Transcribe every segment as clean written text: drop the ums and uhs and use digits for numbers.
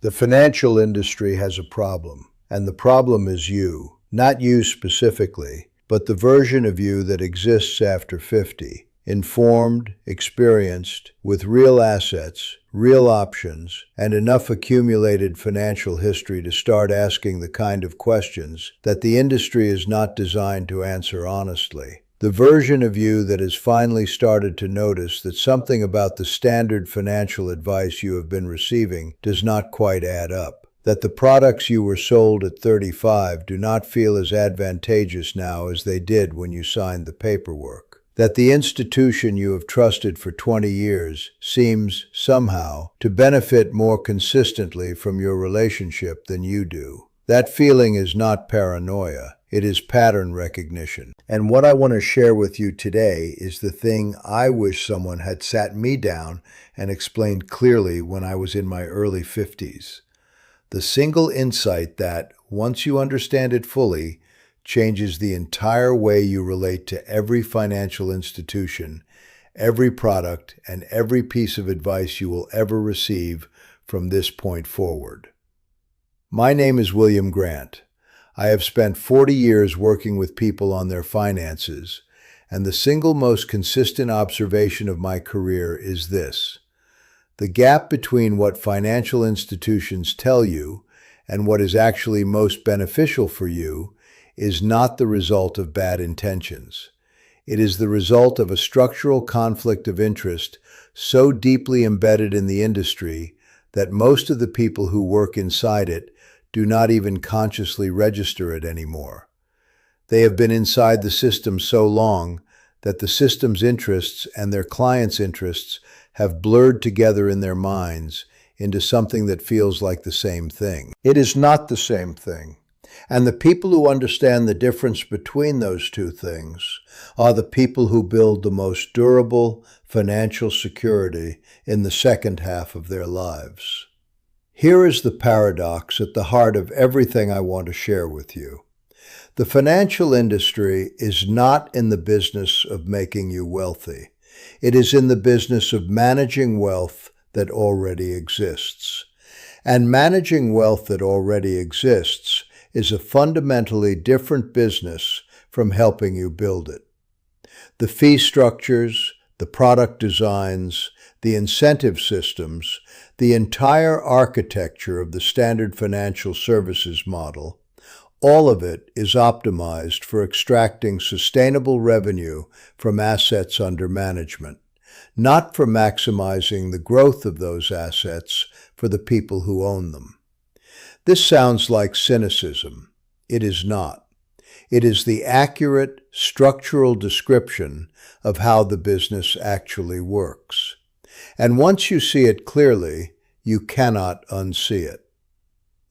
The financial industry has a problem, and the problem is you. Not you specifically, but the version of you that exists after 50. Informed, experienced, with real assets, real options, and enough accumulated financial history to start asking the kind of questions that the industry is not designed to answer honestly. The version of you that has finally started to notice that something about the standard financial advice you have been receiving does not quite add up. That the products you were sold at 35 do not feel as advantageous now as they did when you signed the paperwork. That the institution you have trusted for 20 years seems, somehow, to benefit more consistently from your relationship than you do. That feeling is not paranoia. It is pattern recognition. And what I want to share with you today is the thing I wish someone had sat me down and explained clearly when I was in my early 50s. The single insight that, once you understand it fully, changes the entire way you relate to every financial institution, every product, and every piece of advice you will ever receive from this point forward. My name is William Grant. I have spent 40 years working with people on their finances, and the single most consistent observation of my career is this: the gap between what financial institutions tell you and what is actually most beneficial for you is not the result of bad intentions. It is the result of a structural conflict of interest so deeply embedded in the industry that most of the people who work inside it do not even consciously register it anymore. They have been inside the system so long that the system's interests and their clients' interests have blurred together in their minds into something that feels like the same thing. It is not the same thing. And the people who understand the difference between those two things are the people who build the most durable financial security in the second half of their lives. Here is the paradox at the heart of everything I want to share with you. The financial industry is not in the business of making you wealthy. It is in the business of managing wealth that already exists. And managing wealth that already exists is a fundamentally different business from helping you build it. The fee structures, the product designs, the incentive systems, the entire architecture of the standard financial services model, all of it is optimized for extracting sustainable revenue from assets under management, not for maximizing the growth of those assets for the people who own them. This sounds like cynicism. It is not. It is the accurate, structural description of how the business actually works. And once you see it clearly, you cannot unsee it.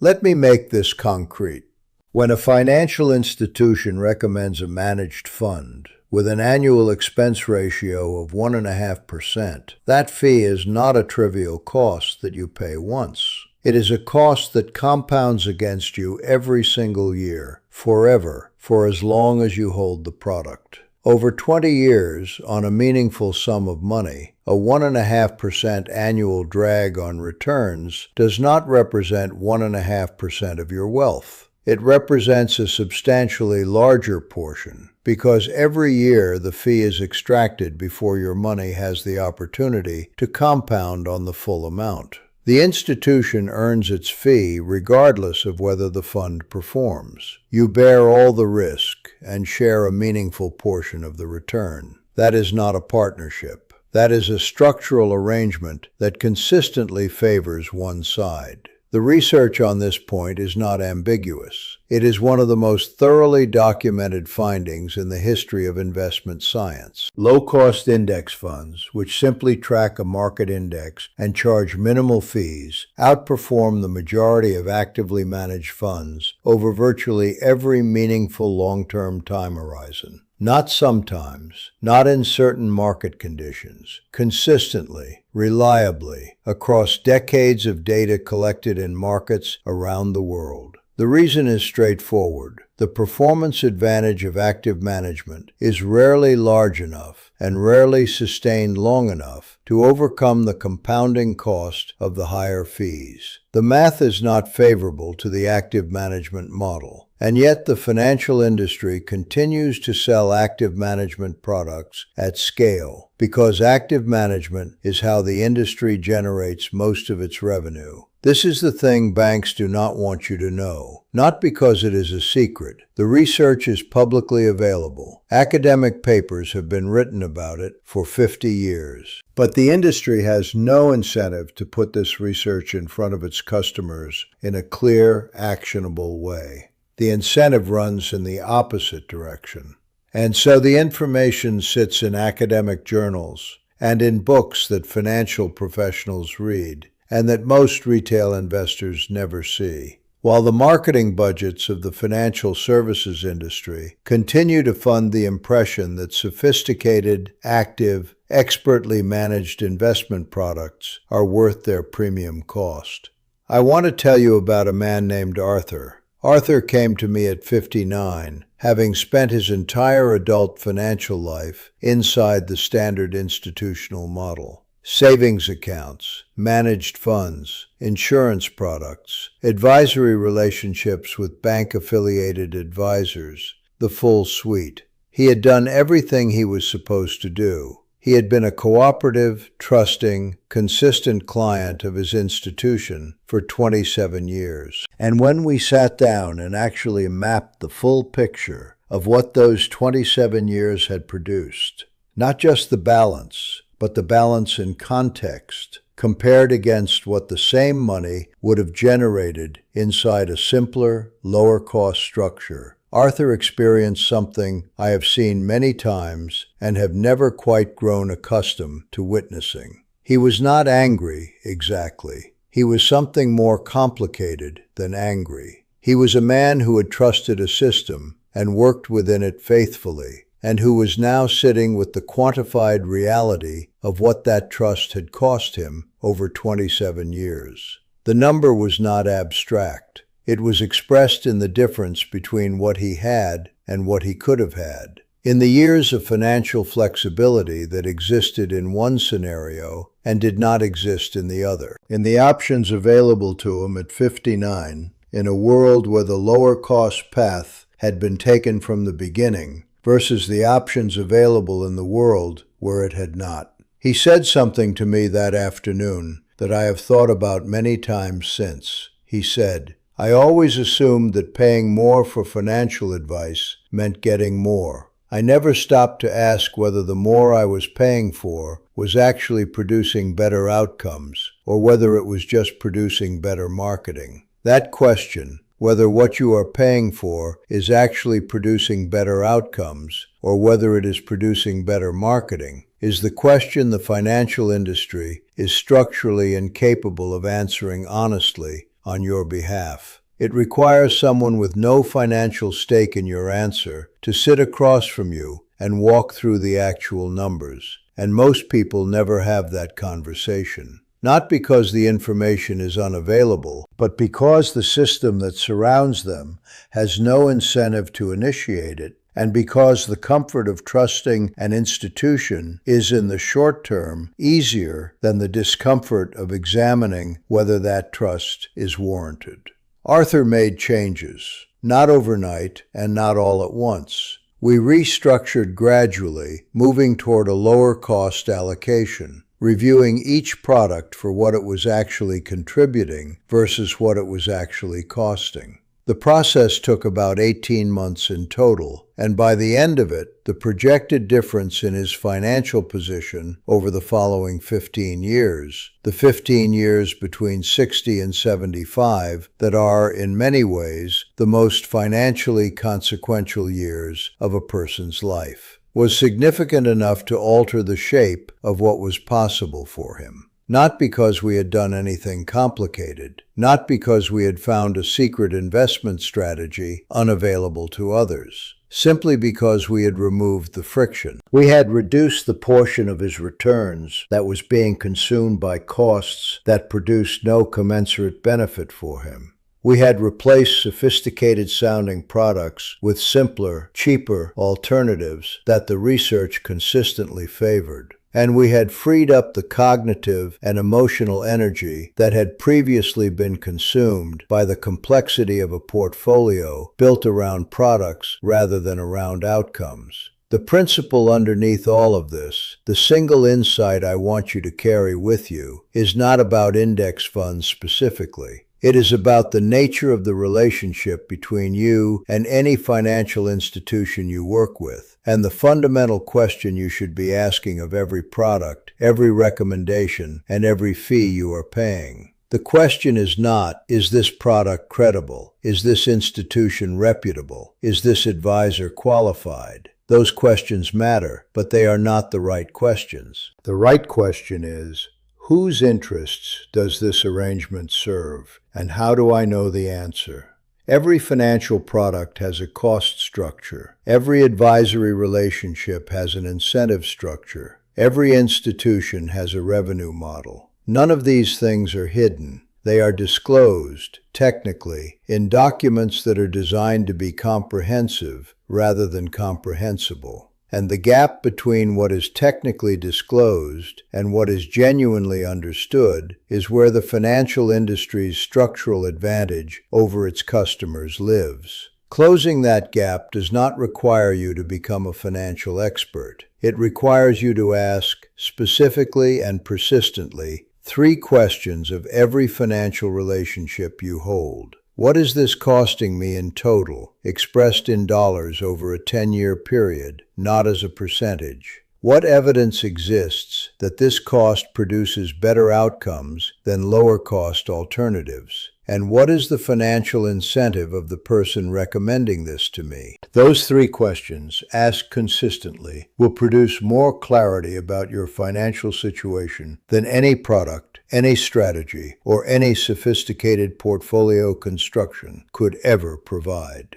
Let me make this concrete. When a financial institution recommends a managed fund with an annual expense ratio of 1.5%, that fee is not a trivial cost that you pay once. It is a cost that compounds against you every single year, forever, for as long as you hold the product. Over 20 years, on a meaningful sum of money, a 1.5% annual drag on returns does not represent 1.5% of your wealth. It represents a substantially larger portion, because every year the fee is extracted before your money has the opportunity to compound on the full amount. The institution earns its fee regardless of whether the fund performs. You bear all the risk and share a meaningful portion of the return. That is not a partnership. That is a structural arrangement that consistently favors one side. The research on this point is not ambiguous. It is one of the most thoroughly documented findings in the history of investment science. Low-cost index funds, which simply track a market index and charge minimal fees, outperform the majority of actively managed funds over virtually every meaningful long-term time horizon. Not sometimes, not in certain market conditions, consistently, reliably, across decades of data collected in markets around the world. The reason is straightforward. The performance advantage of active management is rarely large enough and rarely sustained long enough to overcome the compounding cost of the higher fees. The math is not favorable to the active management model, and yet the financial industry continues to sell active management products at scale because active management is how the industry generates most of its revenue. This is the thing banks do not want you to know, not because it is a secret. The research is publicly available. Academic papers have been written about it for 50 years. But the industry has no incentive to put this research in front of its customers in a clear, actionable way. The incentive runs in the opposite direction. And so the information sits in academic journals and in books that financial professionals read, and that most retail investors never see. While the marketing budgets of the financial services industry continue to fund the impression that sophisticated, active, expertly managed investment products are worth their premium cost. I want to tell you about a man named Arthur. Arthur came to me at 59, having spent his entire adult financial life inside the standard institutional model. Savings accounts, managed funds, insurance products, advisory relationships with bank-affiliated advisors, the full suite. He had done everything he was supposed to do. He had been a cooperative, trusting, consistent client of his institution for 27 years. And when we sat down and actually mapped the full picture of what those 27 years had produced, not just the balance, but the balance in context, compared against what the same money would have generated inside a simpler, lower-cost structure, Arthur experienced something I have seen many times and have never quite grown accustomed to witnessing. He was not angry, exactly. He was something more complicated than angry. He was a man who had trusted a system and worked within it faithfully, and who was now sitting with the quantified reality of what that trust had cost him over 27 years. The number was not abstract. It was expressed in the difference between what he had and what he could have had. In the years of financial flexibility that existed in one scenario and did not exist in the other. In the options available to him at 59, in a world where the lower-cost path had been taken from the beginning, versus the options available in the world where it had not. He said something to me that afternoon that I have thought about many times since. He said, "I always assumed that paying more for financial advice meant getting more. I never stopped to ask whether the more I was paying for was actually producing better outcomes, or whether it was just producing better marketing. That question, whether what you are paying for is actually producing better outcomes, or whether it is producing better marketing, is the question the financial industry is structurally incapable of answering honestly on your behalf. It requires someone with no financial stake in your answer to sit across from you and walk through the actual numbers, and most people never have that conversation. Not because the information is unavailable, but because the system that surrounds them has no incentive to initiate it, and because the comfort of trusting an institution is in the short term easier than the discomfort of examining whether that trust is warranted. Arthur made changes, not overnight and not all at once. We restructured gradually, moving toward a lower cost allocation, reviewing each product for what it was actually contributing versus what it was actually costing. The process took about 18 months in total, and by the end of it, the projected difference in his financial position over the following 15 years, the 15 years between 60 and 75 that are, in many ways, the most financially consequential years of a person's life, was significant enough to alter the shape of what was possible for him. Not because we had done anything complicated, not because we had found a secret investment strategy unavailable to others, simply because we had removed the friction. We had reduced the portion of his returns that was being consumed by costs that produced no commensurate benefit for him. We had replaced sophisticated-sounding products with simpler, cheaper alternatives that the research consistently favored. And we had freed up the cognitive and emotional energy that had previously been consumed by the complexity of a portfolio built around products rather than around outcomes. The principle underneath all of this, the single insight I want you to carry with you, is not about index funds specifically. It is about the nature of the relationship between you and any financial institution you work with, and the fundamental question you should be asking of every product, every recommendation, and every fee you are paying. The question is not, is this product credible? Is this institution reputable? Is this advisor qualified? Those questions matter, but they are not the right questions. The right question is, whose interests does this arrangement serve, and how do I know the answer? Every financial product has a cost structure. Every advisory relationship has an incentive structure. Every institution has a revenue model. None of these things are hidden. They are disclosed, technically, in documents that are designed to be comprehensive rather than comprehensible. And the gap between what is technically disclosed and what is genuinely understood is where the financial industry's structural advantage over its customers lives. Closing that gap does not require you to become a financial expert. It requires you to ask, specifically and persistently, 3 questions of every financial relationship you hold. What is this costing me in total, expressed in dollars over a 10-year period, not as a percentage? What evidence exists that this cost produces better outcomes than lower-cost alternatives? And what is the financial incentive of the person recommending this to me? Those 3 questions, asked consistently, will produce more clarity about your financial situation than any product, any strategy, or any sophisticated portfolio construction could ever provide.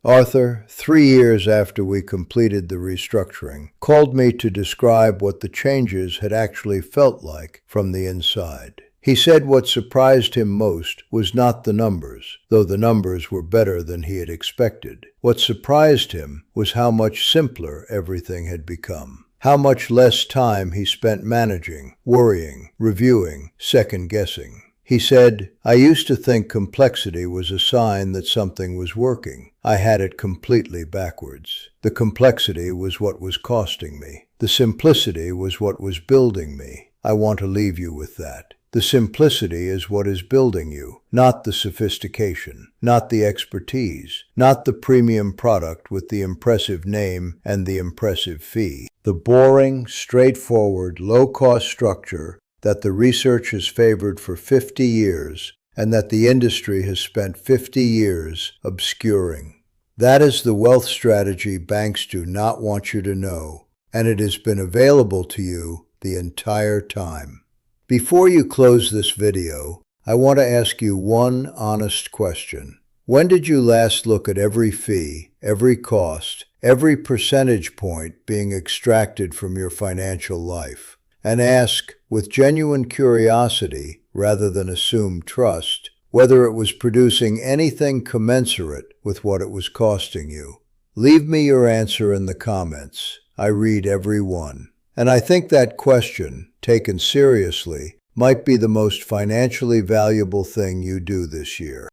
Arthur, 3 years after we completed the restructuring, called me to describe what the changes had actually felt like from the inside. He said what surprised him most was not the numbers, though the numbers were better than he had expected. What surprised him was how much simpler everything had become. How much less time he spent managing, worrying, reviewing, second-guessing. He said, "I used to think complexity was a sign that something was working. I had it completely backwards. The complexity was what was costing me. The simplicity was what was building me. I want to leave you with that. The simplicity is what is building you, not the sophistication, not the expertise, not the premium product with the impressive name and the impressive fee. The boring, straightforward, low-cost structure that the research has favored for 50 years and that the industry has spent 50 years obscuring. That is the wealth strategy banks do not want you to know, and it has been available to you the entire time." Before you close this video, I want to ask you one honest question. When did you last look at every fee, every cost, every percentage point being extracted from your financial life, and ask, with genuine curiosity rather than assumed trust, whether it was producing anything commensurate with what it was costing you? Leave me your answer in the comments. I read every one. And I think that question, taken seriously, might be the most financially valuable thing you do this year.